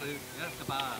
Jeg skal bare...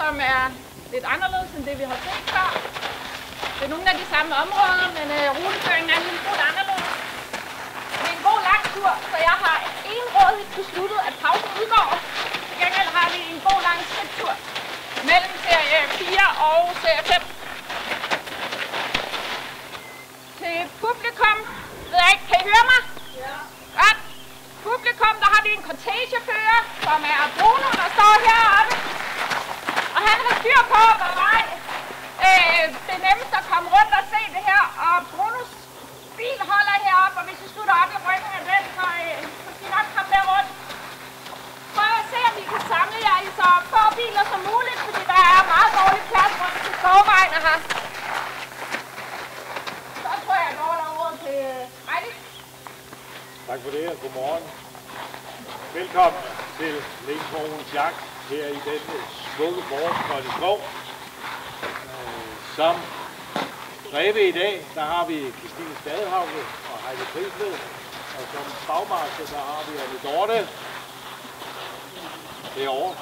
Som er lidt anderledes end det, vi har set før. Det er nogle af de samme områder, men ruteføringen er en lille smule anderledes. Det er en god lang tur, så jeg har enrådigt besluttet, at pausen udgår. Til gengæld har vi en god lang skridttur mellem serie 4 og serie 5. Til publikum, ved jeg ikke, kan I høre mig? Ja. Godt. Publikum, der har vi en cortegefører, som er Bruno, der står heroppe. Og han har styr på vej. Det er nemmest at komme rundt og se det her. Og Brunos bil holder heroppe, og hvis I slutter op i ryggen af den, så skal I nok komme der rundt. Prøv at se, om I kan samle jer i så få biler som muligt, fordi der er meget dårlig plads rundt til skovvejene her. Så tror jeg, jeg går derovre til Heidi. Tak for det, og godmorgen. Velkommen til Lensborgens jagt her i den smukke forårsgrønne skov. Som greve i dag, der har vi Christine Stadehavne og Heidi Prisved, og som bagmarker, der har vi Anne Dorte herovre.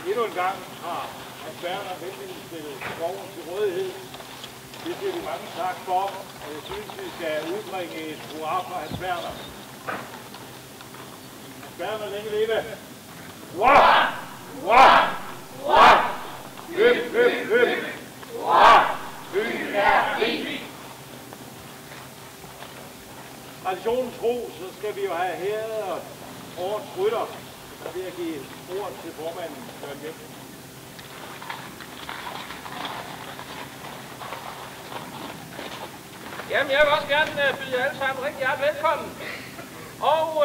Endnu en gang har Hans Berner venligst stillet skoven til rådighed. Det siger vi mange tak for, og jeg synes, vi skal udbringe et hurra for Hans Berner. Hans Berner, længe leve! Wah! Wah! Wah! Høp, høp, høp! Wah! Byen er fri! Traditionen tro, så skal vi jo have hæret årets rytter. Så vil jeg give ordet til formanden, Søren Jensen. Jamen, jeg vil også gerne byde jer alle sammen rigtig hjertelig velkommen. Og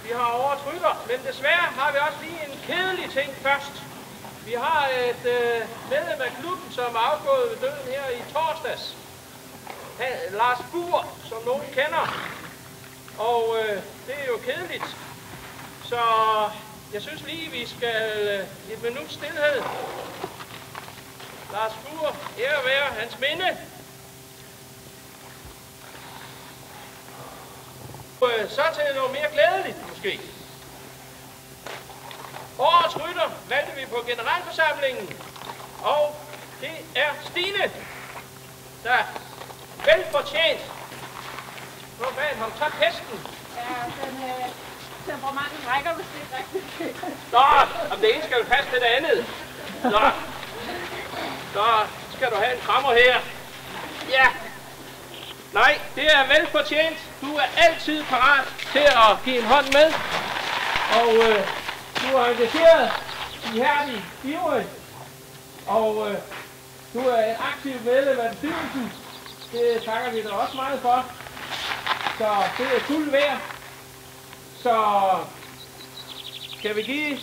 vi har årets rytter, men desværre har vi også lige en kedelig ting først. Vi har et medlem af klubben, som er afgået ved døden her i torsdags. Lars Buhr, som nogen kender. Og det er jo kedeligt. Så jeg synes lige, vi skal et minut stilhed. Lars Buhr, ære være hans minde. Så til noget mere glædeligt, måske. Årets rytter valgte vi på generalforsamlingen, og det er Stine, der velfortjent. Hvor bag ham tager hesten. Ja, den temperamentet rækker vist ikke rigtigt. Nå, om det ene skal jo passe til det andet. Så skal du have en krammer her. Ja. Nej, det er velfortjent. Du er altid parat til at give en hånd med. Og du er engageret, ihærdig, ivrig. Og du er en aktiv medlem af bestyrelsen. Det takker vi dig også meget for. Så det er fuld værd. Så skal vi give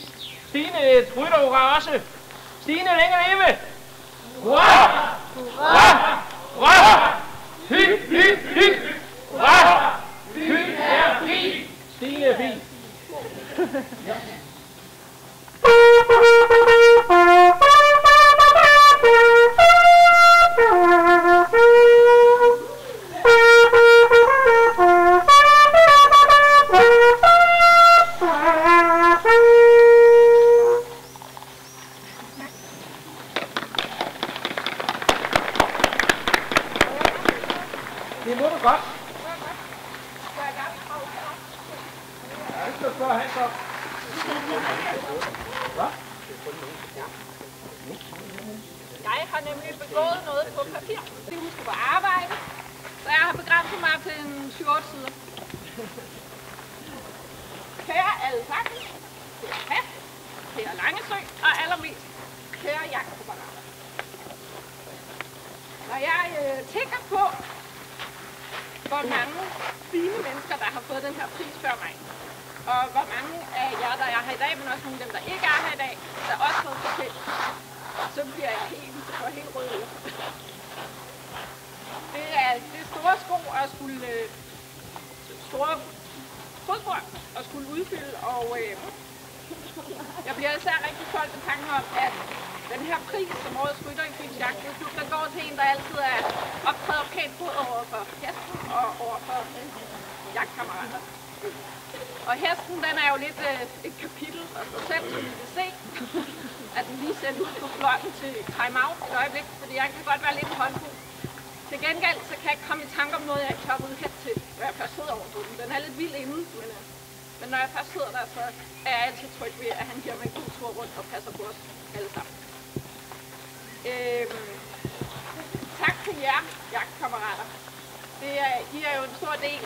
Stine et rytterhurra også. Stine, længe leve! Hurra! Hurra! Hurra! Hyt, hyt, hyt! Hurra! Hyt er fri! Stine er fri. Ja. Det må du godt. Ja, det skal spørge Hans op. Hvad? Jeg har nemlig begået noget på papir. Det husker på arbejde, så jeg har begrænset mig til en 7-8 sider. Kære alle sammen, kære Pat, kære Langesø og allermest kære jagtkammerater. Når jeg tænker på, hvor mange fine mennesker, der har fået den her pris før mig, og hvor mange af jer, der er her i dag, men også nogle af dem, der ikke er her i dag, der også har fået fortalt, så bliver jeg helt rød. Det er store sko at skulle store fodspor at skulle udfylde, og jeg bliver især rigtig stolt af tanken om, at den her pris som årets rytter i Fyns Jagtklub, der går til en, der altid er optræder pænt både over for hesten og over for jagtkammerater. Og hesten, den er jo lidt et kapitel for sig selv, som I kan se, at den lige sendt ud på flokken til time-out et øjeblik, fordi jeg kan godt være lidt håndfuld. Til gengæld, så kan jeg ikke komme i tanke om noget, jeg ikke tør ud hen til, når jeg først sidder over på den. Den er lidt vild inden, men når jeg først sidder der, så er jeg altid tryg ved, at han giver mig en god tur rundt og passer på os alle sammen. Tak til jer, jagtkammerater. I er jo en stor del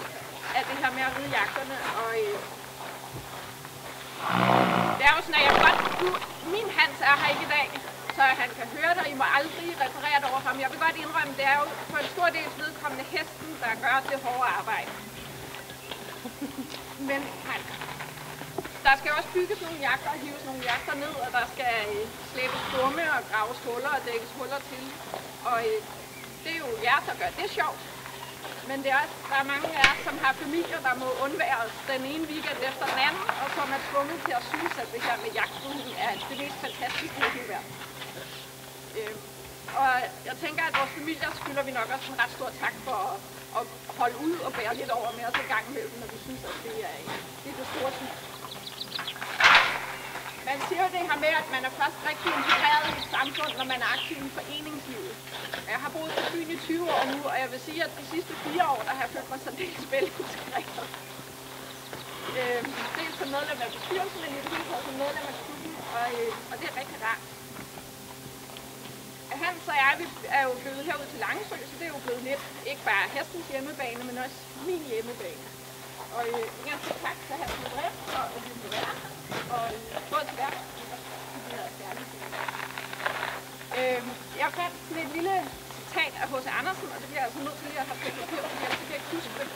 af det her med at ride jagterne, og det er jo sådan, at jeg godt... Min Hans er her ikke i dag, så han kan høre det, og I må aldrig referere det over ham. Jeg vil godt indrømme, det er jo på en stor del vedkommende hesten, der gør det hårde arbejde. Men der skal også bygges nogle jagter og hives nogle jagter ned, og der skal slæbes dumme og graves huller og dækkes huller til. Og det er jo jer, der gør det sjovt. Men der er mange af jer, som har familier, der må undværes den ene weekend efter den anden, og som er tvunget til at synes, at det her med jagtbrydning er det mest fantastiske i hele verden. Og jeg tænker, at vores familier skylder vi nok også en ret stor tak for at holde ud og bære lidt over med os en gang imellem, når vi synes, at det er det store syn. Man siger jo det her med, at man er først rigtig integreret i et samfund, når man er aktiv i foreningslivet. Jeg har boet på Fyn i 20 år nu, og jeg vil sige, at de sidste 4 år, der har jeg følt mig særdeles velintegreret. Dels på medlem af bestyrelsen, men i det hele taget som medlem af klubben, og det er rigtig rart. Hans og jeg er jo flyttet herud til Langesø, så det er jo blevet lidt, ikke bare hestens hjemmebane, men også min hjemmebane. Og jeg siger tak til Hans og Drift for at vi må være her, og både til værk og det er særligt. Jeg fandt sådan et lille citat af H.C. Andersen, og det bliver jeg altså nødt til lige at have på papir, fordi jeg kan ikke huske det.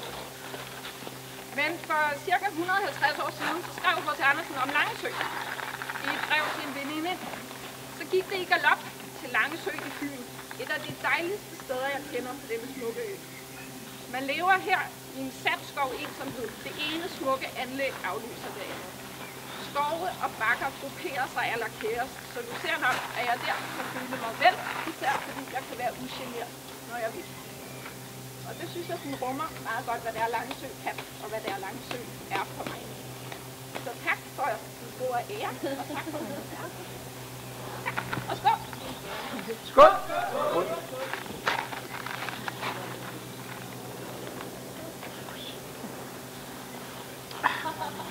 Men for cirka 150 år siden, så skrev H.C. Andersen om Langesø i et brev til en veninde. Så gik det i galop til Langesø i Fyn. Et af de dejligste steder, jeg kender på denne smukke ø. Man lever her i en sandskov ensomhed. Det ene smukke anlæg aflyser det andet. Skove og bakker grupperer sig eller kæres, så du ser nok, at jeg der kan føle mig vel, især fordi jeg kan være ugeneret, når jeg vil. Og det synes jeg, den rummer meget godt, hvad det er Langesø kan, og hvad det er Langesø er for mig. Så tak for din gode ære, og tak for din ære. Tak, og skål! Skål!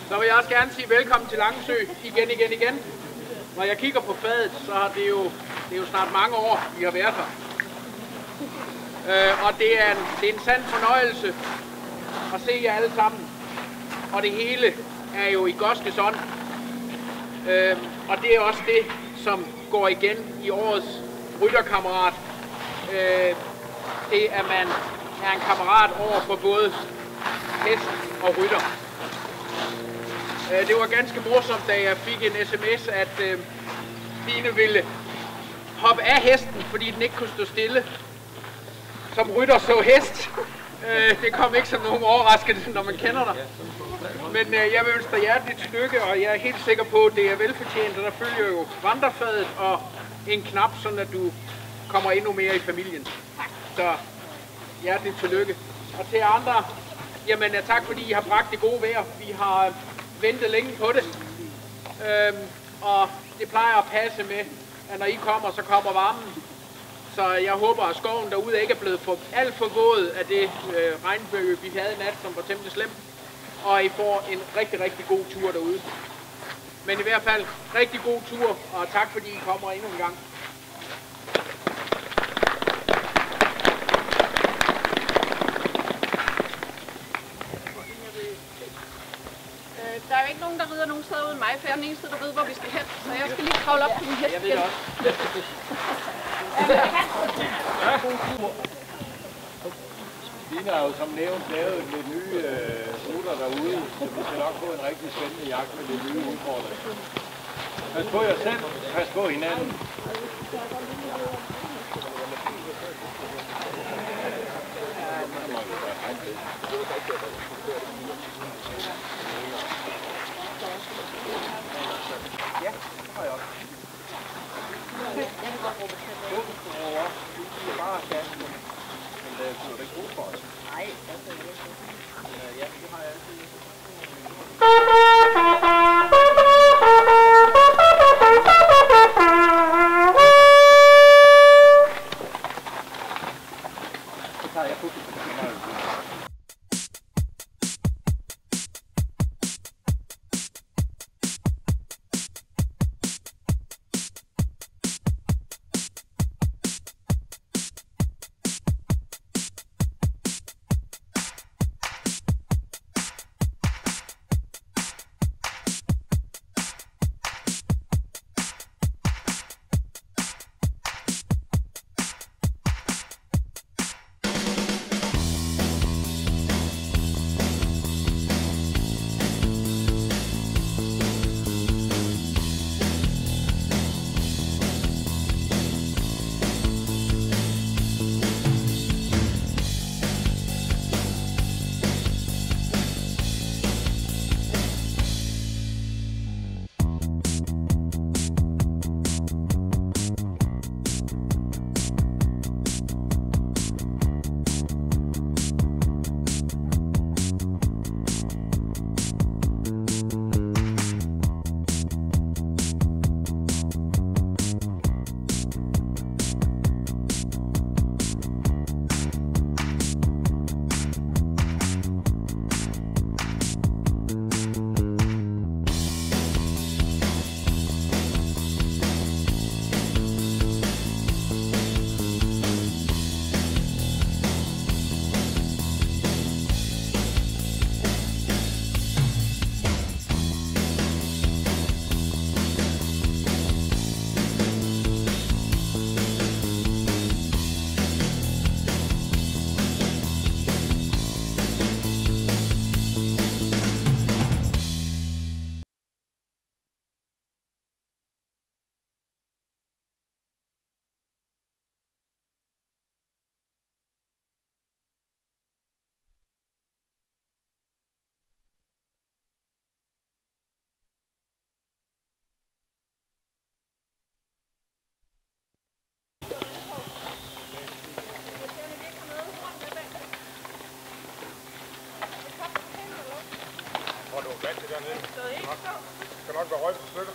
Så vil jeg også gerne sige velkommen til Langesø igen. Når jeg kigger på fadet, så har det er jo snart mange år, vi har været her. Og det er en sand fornøjelse at se jer alle sammen. Og det hele er jo i Goskes ånd. Og det er også det, som går igen i årets rytterkammerat. Det er, at man er en kammerat over for både hest og rytter. Det var ganske morsomt, da jeg fik en sms, at Stine ville hoppe af hesten, fordi den ikke kunne stå stille. Som rytter så hest. Det kom ikke som nogen overraskelse, når man kender dig. Men jeg vil ønske dig hjerteligt stykke, og jeg er helt sikker på, at det er velfortjent. Og der følger jo vandrefadet og en knap, sådan at du kommer endnu mere i familien. Så hjerteligt tillykke. Og til andre, jamen tak fordi I har bragt det gode vejr. Vi har ventet længe på det. Og det plejer at passe med, at når I kommer, så kommer varmen. Så jeg håber, at skoven derude ikke er blevet alt for våd af det regnbøge, vi havde i nat, som var temmelig slemt. Og I får en rigtig, rigtig god tur derude. Men i hvert fald, rigtig god tur, og tak fordi I kommer endnu en gang. Der er jo ikke nogen, der rider nogen steder uden mig, for jeg er den eneste, der ved, hvor vi skal hen. Så jeg skal lige kravle op på min hest igen. Jeg ved det også. Stine har jo som nævnt lavet lidt nye ruter derude, så vi skal nok få en rigtig spændende jagt med lidt nye udfordringer. Pas på jer selv, pas på hinanden. Ja, det har jeg også. Jeg kan godt råbe til. Du er bare gas. Men det er ikke brug for os. Nej, det er ikke. Ja, det har jeg altid. Så tager jeg på. vand til dernede. Skal nok være røg på stykker.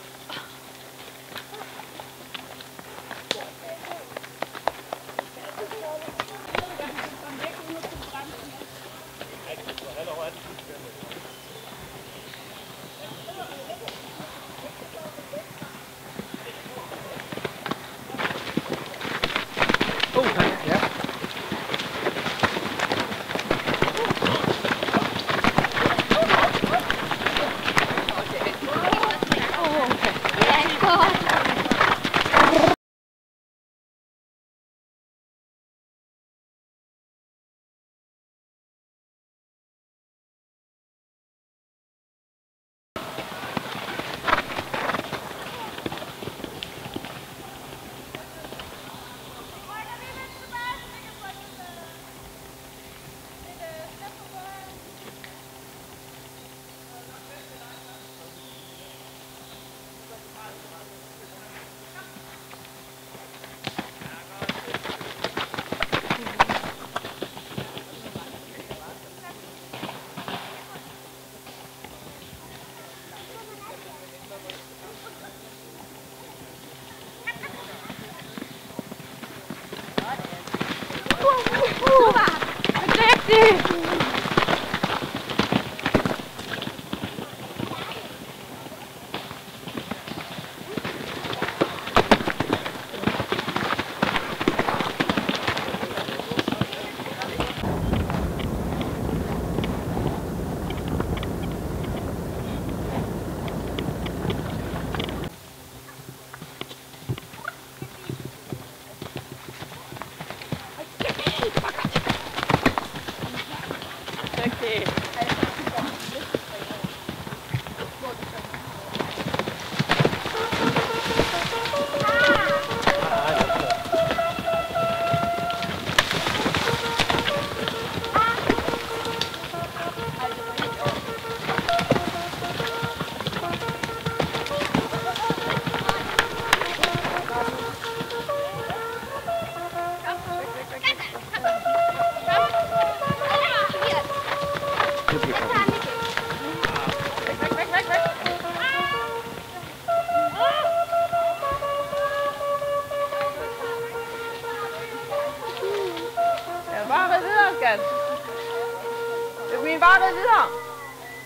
Bare rid videre.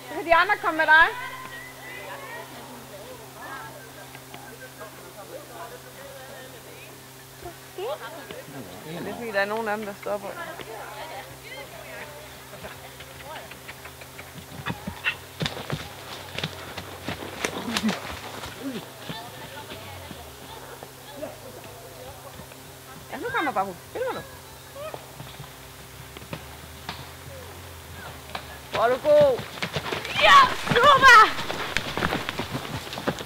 Så kan de andre komme med dig. Det er fordi, der er nogen af dem, der stopper. Ja, nu kommer Babu. Filmer du? Hvor er du god? Ja, super!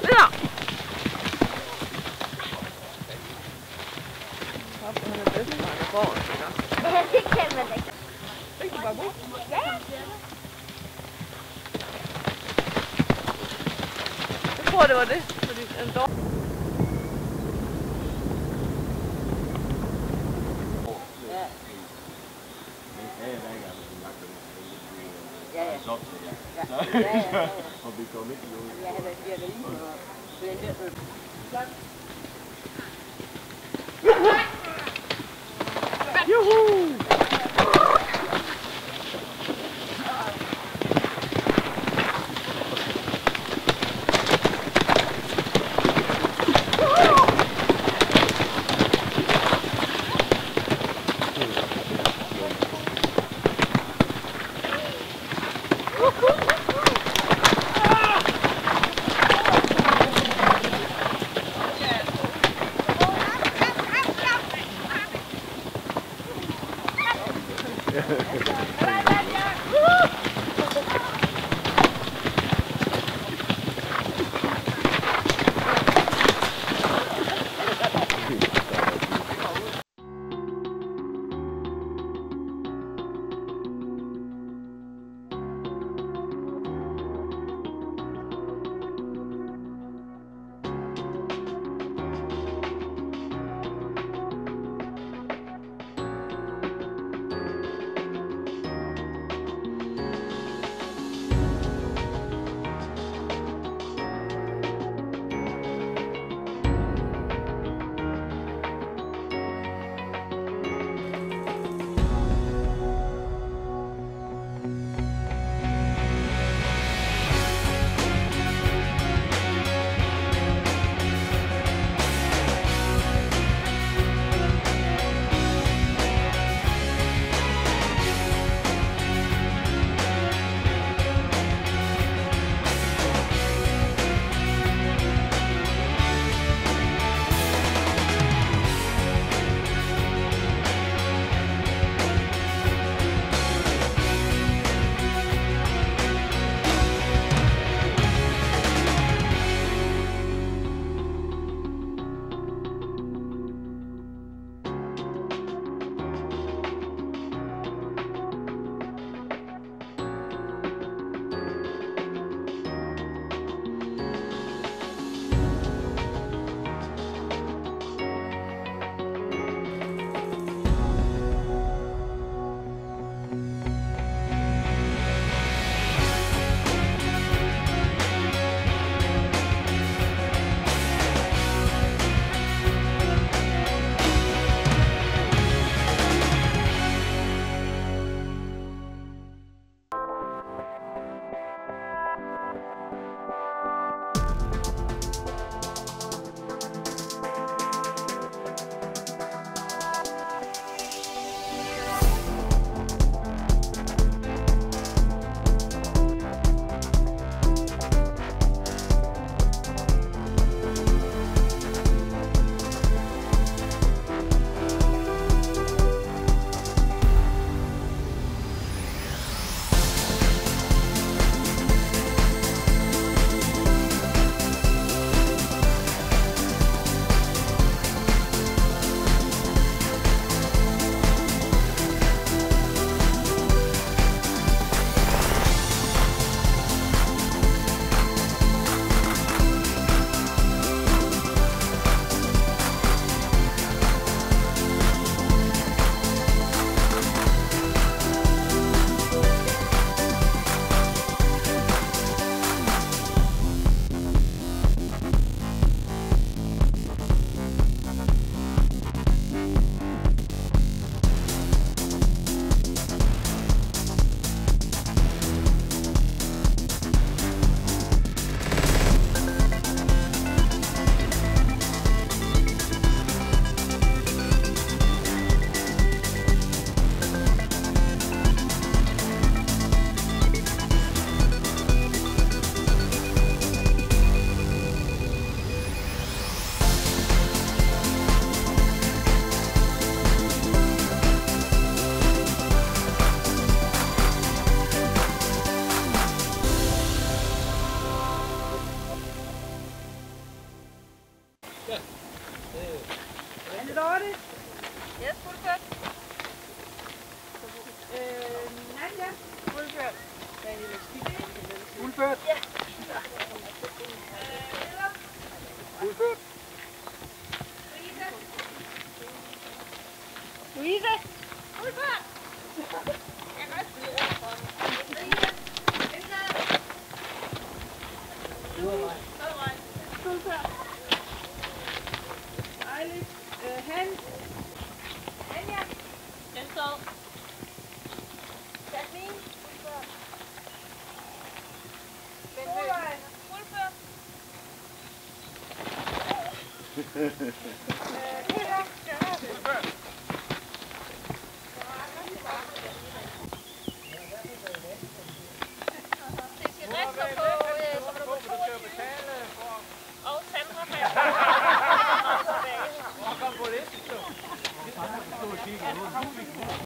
Videre! Hop, han er bedst, når han går. Det kan man ikke. Fik du Babu? Ja. Jeg tror, det var det. Fordi en dårlig... Og vi går midt i jorden. Ja, det bliver det lige og blende øl. Juhu! Fuldført. Ja. Fuldført. Louise. Fuldført. Jeg kan også blive rundt for Louise. Fuldført. Dejligt. Hans. Anja. Den står. Jasmin. Fuldført. Fuldført. Peter.